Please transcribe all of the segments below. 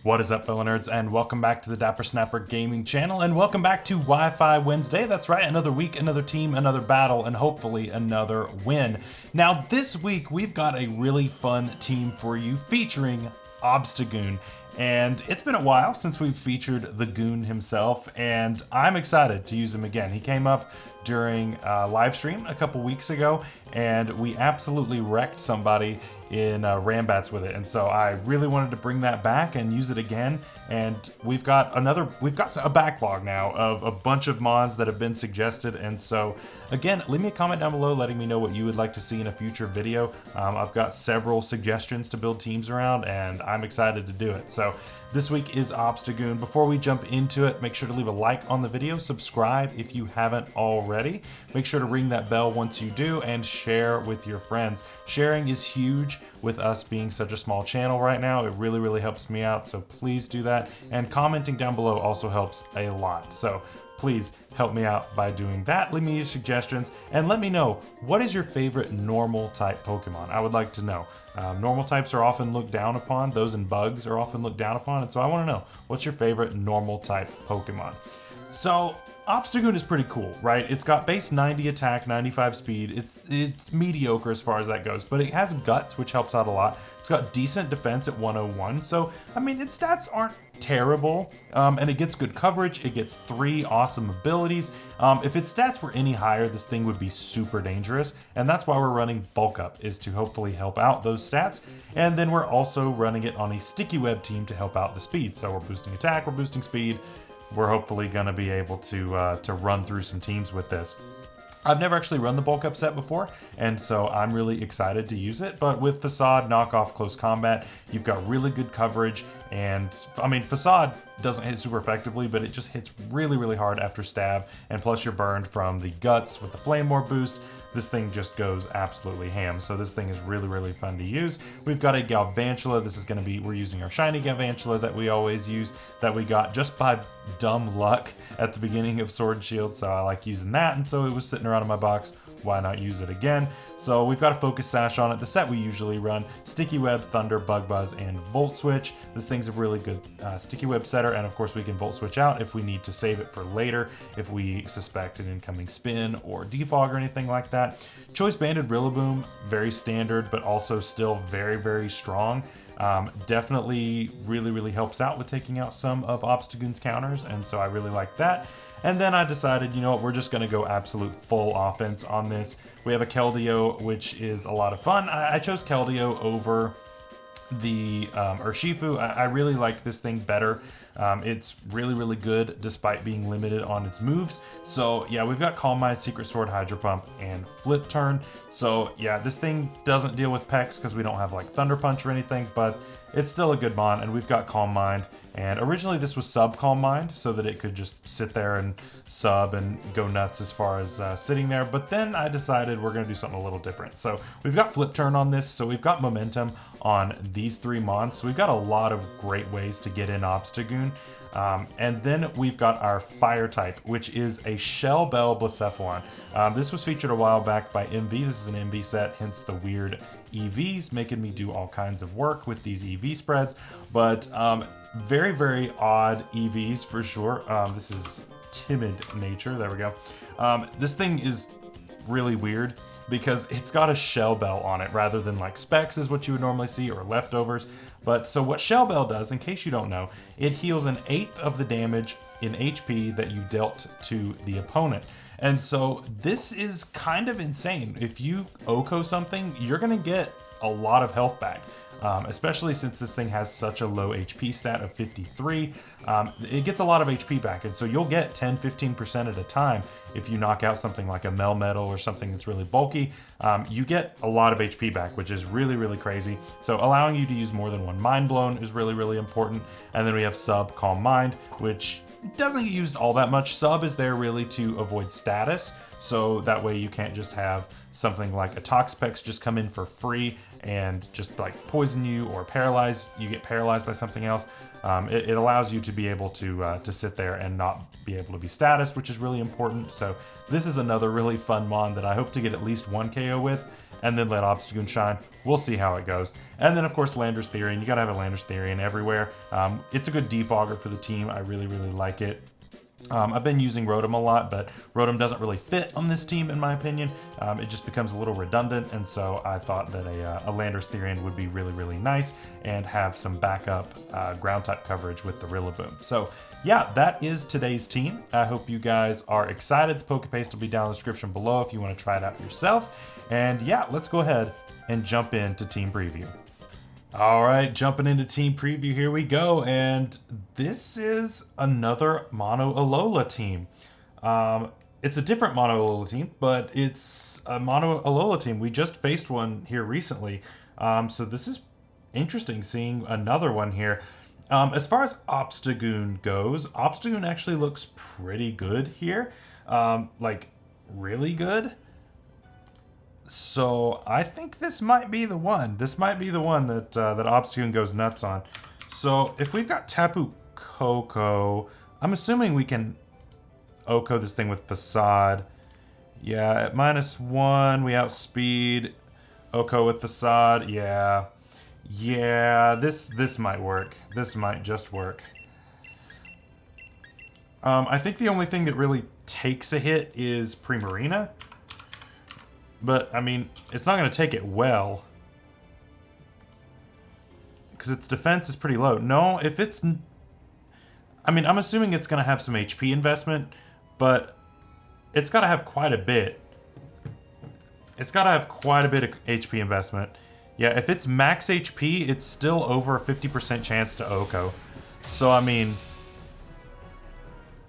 What is up, fellow nerds, and welcome back to the Dapper Snapper Gaming channel, and welcome back to Wi-Fi Wednesday. That's right, another week, another team, another battle, and hopefully another win. Now, this week, we've got a really fun team for you featuring Obstagoon. And it's been a while since we've featured the Goon himself, and I'm excited to use him again. He came up during a live stream a couple weeks ago, and we absolutely wrecked somebody in Rambats with it, and so I really wanted to bring that back and use it again. And we've got a backlog now of a bunch of mods that have been suggested, and so again, leave me a comment down below letting me know what you would like to see in a future video. I've got several suggestions to build teams around, and I'm excited to do it. So this week is Obstagoon. Before we jump into it, make sure to leave a like on the video, subscribe if you haven't already, make sure to ring that bell once you do, and share with your friends. Sharing is huge with us being such a small channel right now. It really helps me out, so please do that. And commenting down below also helps a lot. So please help me out by doing that. Leave me your suggestions and let me know, what is your favorite normal type Pokemon? I would like to know. Normal types are often looked down upon. Those and bugs are often looked down upon. And so I want to know, what's your favorite normal type Pokemon? So Obstagoon is pretty cool, right? It's got base 90 attack, 95 speed. It's mediocre as far as that goes, but it has guts, which helps out a lot. It's got decent defense at 101. So, I mean, its stats aren't terrible, and it gets good coverage. It gets 3 awesome abilities. If its stats were any higher, this thing would be super dangerous, and that's why we're running Bulk Up, is to hopefully help out those stats. And then we're also running it on a Sticky Web team to help out the speed. So we're boosting attack, we're boosting speed. We're hopefully going to be able to run through some teams with this. I've never actually run the Bulk Up set before, and so I'm really excited to use it. But with Facade, Knockoff, Close Combat, you've got really good coverage. And I mean, Facade doesn't hit super effectively, but it just hits really hard after stab. And plus you're burned from the guts with the Flame War boost. This thing just goes absolutely ham. So this thing is really fun to use. We've got a Galvantula. This is going to be, we're using our shiny Galvantula that we always use, that we got just by dumb luck at the beginning of Sword and Shield. So I like using that. And so it was sitting around in my box. Why not use it again? So we've got a Focus Sash on it. The set we usually run: Sticky Web, Thunder, Bug Buzz, and Volt Switch. This thing's a really good Sticky Web setter, and of course we can Volt Switch out if we need to save it for later, if we suspect an incoming spin or defog or anything like that. Choice Banded Rillaboom, very standard, but also still very strong. Definitely really helps out with taking out some of Obstagoon's counters, and so I really like that. And then I decided, you know what, we're just going to go absolute full offense on this. We have a Keldeo, which is a lot of fun. I chose Keldeo over the Urshifu. I really like this thing better. It's really good despite being limited on its moves. So yeah, we've got Calm Mind, Secret Sword, Hydro Pump, and Flip Turn. So yeah, this thing doesn't deal with Pex because we don't have like Thunder Punch or anything, but it's still a good mon, and we've got Calm Mind. And originally this was sub Calm Mind so that it could just sit there and sub and go nuts as far as sitting there. But then I decided we're going to do something a little different. So we've got Flip Turn on this, so we've got momentum on these 3 mons. So we've got a lot of great ways to get in Obstagoon. And then we've got our Fire type, which is a Shell Bell Blacephalon. This was featured a while back by MV. This is an MV set, hence the weird EVs, making me do all kinds of work with these EV spreads. But very odd EVs for sure. This is Timid Nature. There we go. This thing is really weird because it's got a Shell Bell on it rather than like Specs is what you would normally see, or Leftovers. But so what Shell Bell does, in case you don't know, it heals 1/8 of the damage in HP that you dealt to the opponent. And so this is kind of insane. If you OHKO something, you're gonna get a lot of health back. Especially since this thing has such a low HP stat of 53. It gets a lot of HP back, and so you'll get 10-15% at a time. If you knock out something like a Melmetal or something that's really bulky, you get a lot of HP back, which is really crazy. So allowing you to use more than 1 Mind Blown is really important. And then we have Sub Calm Mind, which doesn't get used all that much. Sub is there really to avoid status, so that way you can't just have something like a Toxapex just come in for free and just like poison you or paralyze, you get paralyzed by something else. It allows you to be able to sit there and not be able to be statused, which is really important. So this is another really fun mon that I hope to get at least 1 KO with, and then let Obstagoon shine. We'll see how it goes. And then of course Lander's Therian. You gotta have a Lander's Therian everywhere. It's a good defogger for the team. I really like it. I've been using Rotom a lot, but Rotom doesn't really fit on this team, in my opinion. It just becomes a little redundant, and so I thought that a Lander's Therian would be really nice and have some backup ground type coverage with the Rillaboom. So yeah, that is today's team. I hope you guys are excited. The Pokepaste will be down in the description below if you want to try it out yourself. And yeah, let's go ahead and jump into team preview. All right, jumping into team preview, here we go. And this is another Mono Alola team. It's a different Mono Alola team, but it's a Mono Alola team. We just faced one here recently. So this is interesting seeing another one here. As far as Obstagoon goes, Obstagoon actually looks pretty good here. Like, really good. So I think this might be the one. This might be the one that that Obstagoon goes nuts on. So if we've got Tapu Koko, I'm assuming we can Oko this thing with Facade. Yeah, at -1, we outspeed Oko with Facade. Yeah, this might work. This might just work. I think the only thing that really takes a hit is Primarina. But, I mean, it's not going to take it well. Because its defense is pretty low. No, if it's... I mean, I'm assuming it's going to have some HP investment, but it's got to have quite a bit. It's got to have quite a bit of HP investment. Yeah, if it's max HP, it's still over a 50% chance to Oko. So, I mean...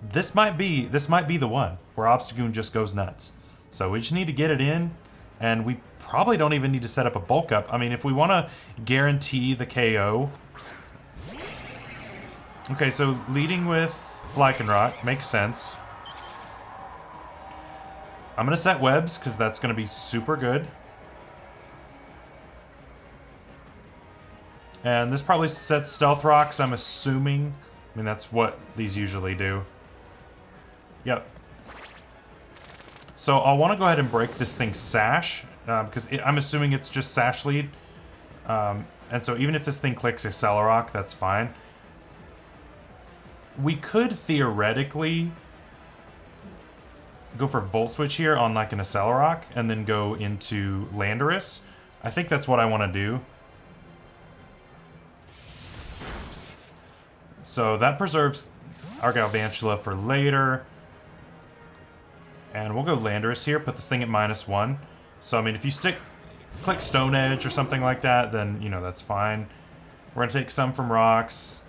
This might be the one where Obstagoon just goes nuts. So we just need to get it in, and we probably don't even need to set up a bulk up. I mean, if we want to guarantee the KO... Okay, so leading with Lycanroc makes sense. I'm going to set webs, because that's going to be super good. And this probably sets Stealth Rocks, I'm assuming. I mean, that's what these usually do. Yep. So I'll want to go ahead and break this thing's Sash, because I'm assuming it's just Sash lead. And so even if this thing clicks Accelerock, that's fine. We could theoretically go for Volt Switch here on like an Accelerock, and then go into Landorus. I think that's what I want to do. So that preserves our Galvantula for later. And we'll go Landorus here, put this thing at -1. So, I mean, if you click Stone Edge or something like that, then, you know, that's fine. We're going to take some from Rocks,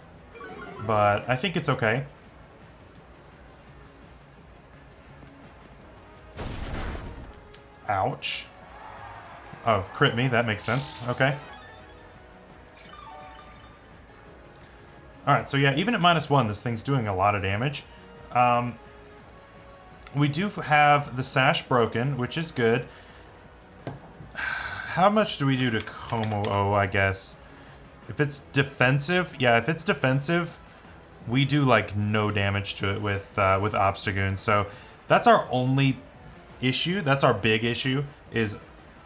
but I think it's okay. Ouch. Oh, crit me, that makes sense. Okay. Alright, so yeah, even at -1, this thing's doing a lot of damage. We do have the Sash broken, which is good. How much do we do to Como-O, I guess? If it's defensive, yeah, if it's defensive, we do like no damage to it with Obstagoon. So that's our only issue. That's our big issue, is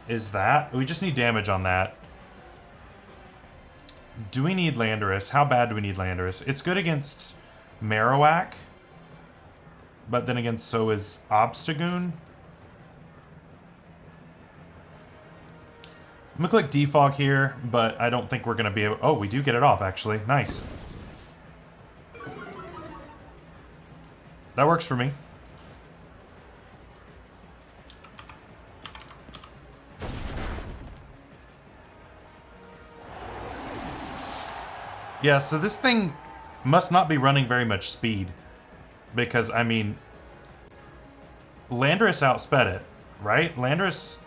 that. We just need damage on that. Do we need Landorus? How bad do we need Landorus? It's good against Marowak. But then again, so is Obstagoon. I'm gonna click Defog here, but I don't think we're gonna be able... Oh, we do get it off, actually. Nice. That works for me. Yeah, so this thing must not be running very much speed. Because, I mean, Landorus outsped it, right? Landorus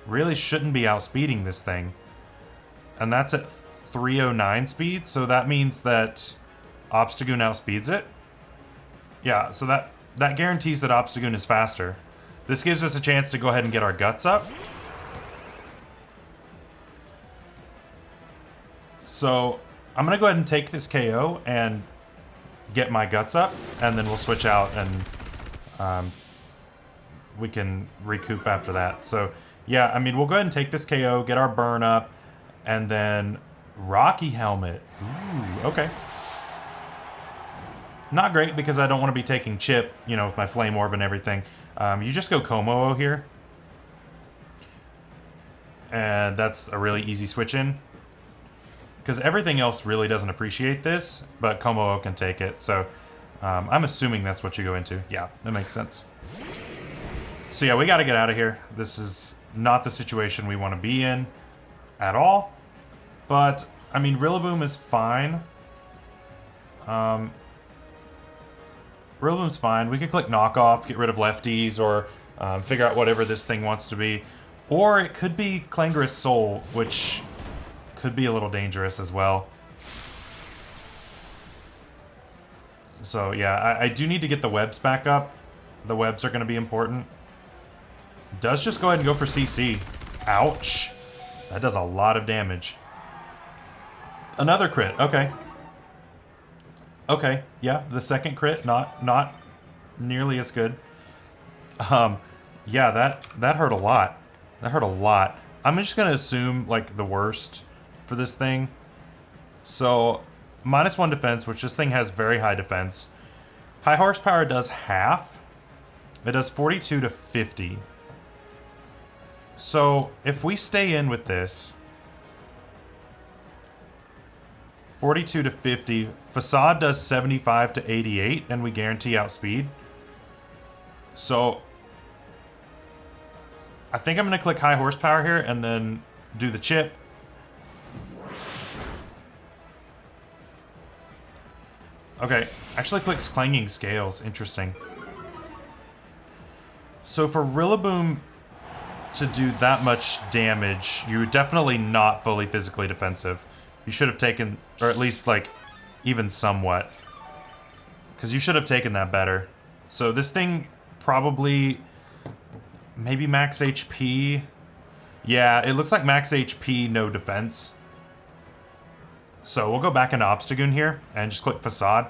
really shouldn't be outspeeding this thing. And that's at 309 speed, so that means that Obstagoon outspeeds it. Yeah, so that guarantees that Obstagoon is faster. This gives us a chance to go ahead and get our guts up. So I'm gonna go ahead and take this KO and get my guts up, and then we'll switch out and we can recoup after that. So yeah, I mean, we'll go ahead and take this KO, get our burn up, and then Rocky Helmet. Ooh, okay. Not great because I don't want to be taking chip, you know, with my Flame Orb and everything. You just go Komo here. And that's a really easy switch in. Because everything else really doesn't appreciate this, but Komo can take it. So I'm assuming that's what you go into. Yeah, that makes sense. So yeah, we got to get out of here. This is not the situation we want to be in at all. But, I mean, Rillaboom is fine. Rillaboom's fine. We could click Knock Off, get rid of lefties, or figure out whatever this thing wants to be. Or it could be Clangorous Soul, which could be a little dangerous as well. So yeah, I do need to get the webs back up. The webs are going to be important. Does just go ahead and go for CC. Ouch. That does a lot of damage. Another crit. Okay. Okay. Yeah, the second crit, not nearly as good. Yeah, that hurt a lot. That hurt a lot. I'm just going to assume, like, the worst for this thing. So, -1 defense, which this thing has very high defense. High horsepower does half. It does 42 to 50. So, if we stay in with this, 42 to 50, Facade does 75 to 88, and we guarantee outspeed. So, I think I'm going to click high horsepower here, and then do the chip. Okay, actually clicks Clanging Scales. Interesting. So for Rillaboom to do that much damage, you're definitely not fully physically defensive. You should have taken, or at least like, even somewhat. Because you should have taken that better. So this thing probably, maybe max HP. Yeah, it looks like max HP, no defense. So we'll go back into Obstagoon here and just click Facade.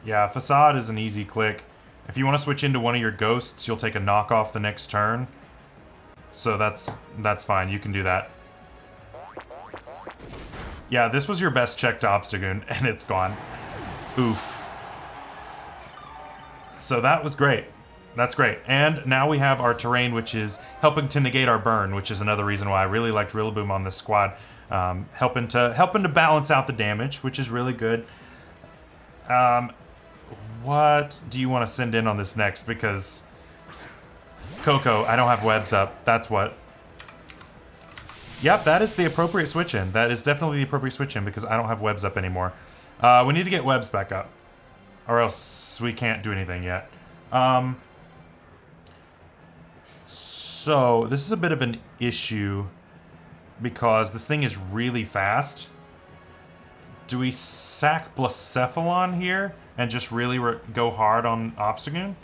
Yeah, Facade is an easy click. If you want to switch into one of your ghosts, you'll take a knockoff the next turn. So that's fine, you can do that. Yeah, this was your best checked Obstagoon, and it's gone. Oof. So that was great. That's great. And now we have our terrain, which is helping to negate our burn, which is another reason why I really liked Rillaboom on this squad. Helping to balance out the damage, which is really good. What do you want to send in on this next? Because Coco, I don't have webs up. That's what. Yep, that is the appropriate switch in. That is definitely the appropriate switch in because I don't have webs up anymore. We need to get webs back up, or else we can't do anything yet. So this is a bit of an issue because this thing is really fast. Do we sack Blacephalon here and just really go hard on Obstagoon?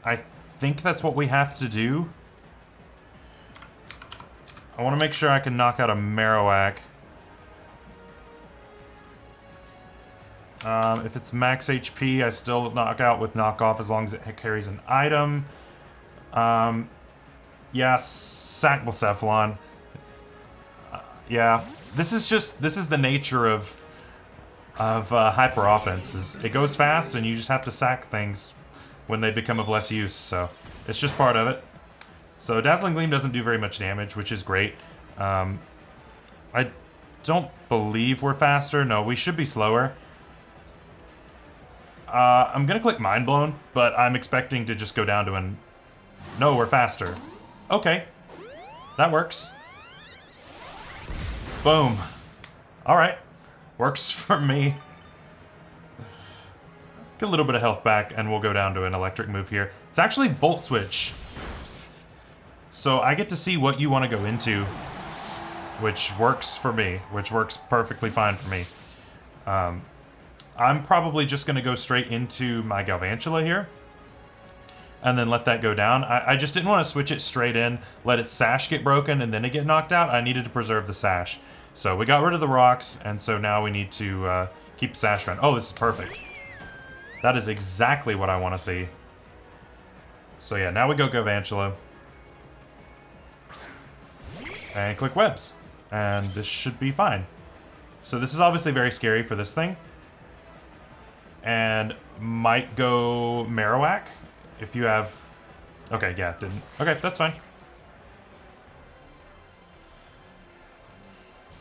I think that's what we have to do. I want to make sure I can knock out a Marowak. If it's max HP, I still knock out with knockoff as long as it carries an item. Yeah, sack Blacephalon. Yeah, this is the nature of hyper offense. It goes fast, and you just have to sack things when they become of less use. So it's just part of it. So Dazzling Gleam doesn't do very much damage, which is great. I don't believe we're faster. No, we should be slower. I'm gonna click Mind Blown, but I'm expecting to just go down to an... No, we're faster. Okay. That works. Boom. Alright. Works for me. Get a little bit of health back, and we'll go down to an electric move here. It's actually Volt Switch. So I get to see what you want to go into, which works for me, which works perfectly fine for me. I'm probably just going to go straight into my Galvantula here. And then let that go down. I just didn't want to switch it straight in, let its sash get broken, and then it get knocked out. I needed to preserve the sash. So we got rid of the rocks, and so now we need to keep the sash around. Oh, this is perfect. That is exactly what I want to see. So yeah, now we go Galvantula. And click webs. And this should be fine. So this is obviously very scary for this thing. And might go Marowak if you have... Okay, yeah, didn't. Okay, that's fine.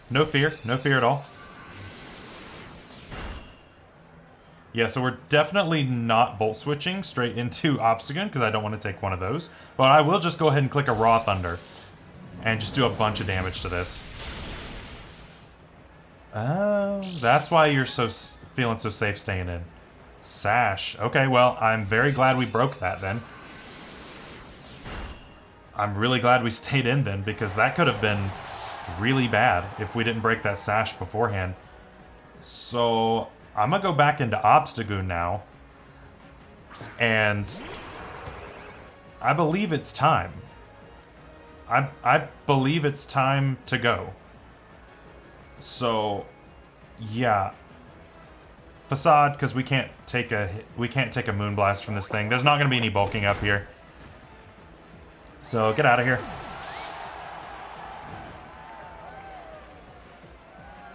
No fear at all. Yeah, so we're definitely not Volt switching straight into Obstagoon because I don't want to take one of those. But I will just go ahead and click a Raw Thunder and just do a bunch of damage to this. Oh, that's why you're feeling so safe staying in. Sash. Okay, well, I'm very glad we broke that then. I'm really glad we stayed in then because that could have been really bad if we didn't break that sash beforehand. So I'm gonna go back into Obstagoon now. And I believe it's time. I believe it's time to go. So, yeah. Facade, because we can't take a Moonblast from this thing. There's not going to be any bulking up here. So get out of here.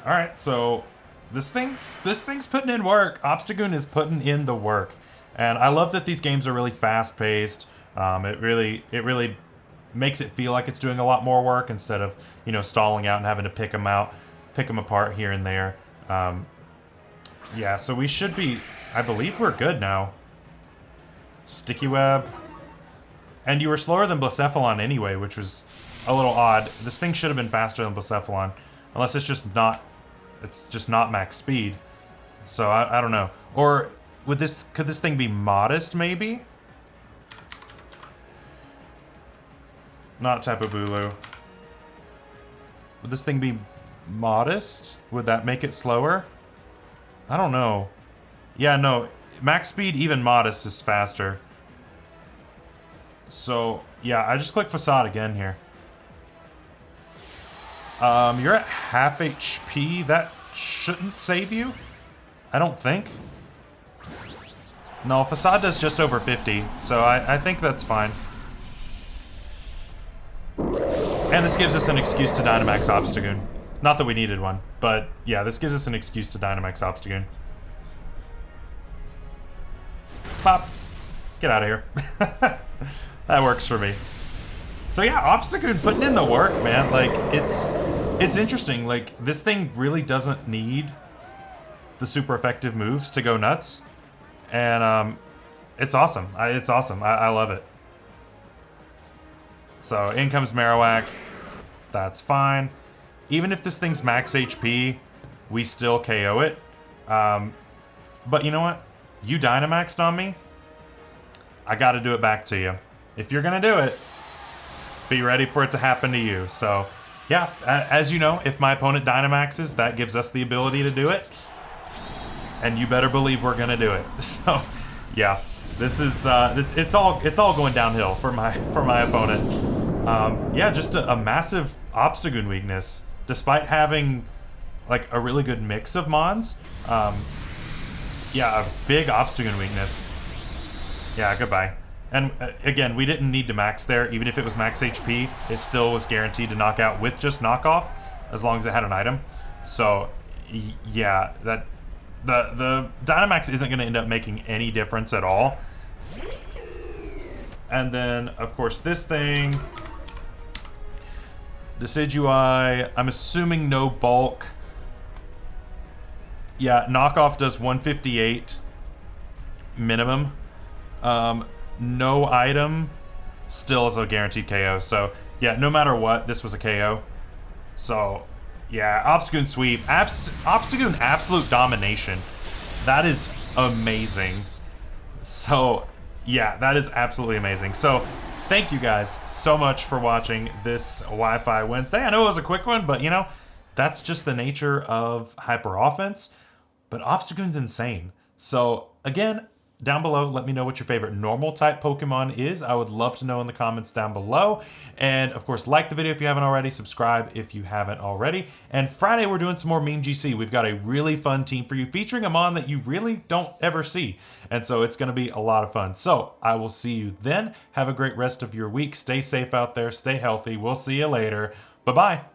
All right, so this thing's putting in work. Obstagoon is putting in the work, and I love that these games are really fast paced. It really makes it feel like it's doing a lot more work instead of, you know, stalling out and having to pick them apart here and there. Yeah, so we should be... I believe we're good now. Sticky Web. And you were slower than Blacephalon anyway, which was a little odd. This thing should have been faster than Blacephalon. Unless it's just not... It's just not max speed. So, I don't know. Or, could this thing be modest, maybe? Not Tapu Bulu. Would this thing be modest? Would that make it slower? I don't know. Yeah, no. Max speed, even modest, is faster. So, yeah, I just click Facade again here. You're at half HP. That shouldn't save you. I don't think. No, Facade does just over 50, so I think that's fine. And this gives us an excuse to Dynamax Obstagoon. Not that we needed one, but yeah, this gives us an excuse to Dynamax Obstagoon. Pop. Get out of here. That works for me. So yeah, Obstagoon putting in the work, man. Like, it's interesting. Like, this thing really doesn't need the super effective moves to go nuts. And it's awesome. It's awesome. I love it. So in comes Marowak. That's fine. Even if this thing's max HP, we still KO it. But you know what? You Dynamaxed on me. I gotta do it back to you. If you're gonna do it, be ready for it to happen to you. So, yeah, as you know, if my opponent Dynamaxes, that gives us the ability to do it. And you better believe we're gonna do it. So, yeah, this is it's all going downhill for my opponent. Yeah, just a massive Obstagoon weakness, despite having like a really good mix of mons. Yeah, a big Obstagoon weakness. Yeah, goodbye. And again, we didn't need to max there. Even if it was max HP, it still was guaranteed to knock out with just knockoff, as long as it had an item. So, yeah, that the Dynamax isn't going to end up making any difference at all. And then, of course, this thing. Decidueye, I'm assuming no bulk. Yeah, knockoff does 158 minimum. No item still is a guaranteed KO. So, yeah, no matter what, this was a KO. So, yeah, Obstagoon sweep. Obstagoon absolute domination. That is amazing. So, yeah, that is absolutely amazing. So, thank you guys so much for watching this Wi-Fi Wednesday. I know it was a quick one, but, you know, that's just the nature of Hyper Offense. but Obstagoon's insane. So again, down below, let me know what your favorite normal type Pokemon is. I would love to know in the comments down below. And of course, like the video if you haven't already, subscribe if you haven't already. And Friday, we're doing some more Meme GC. We've got a really fun team for you, featuring a Mon that you really don't ever see. And so it's gonna be a lot of fun. So I will see you then. Have a great rest of your week. Stay safe out there, stay healthy. We'll see you later. Bye-bye.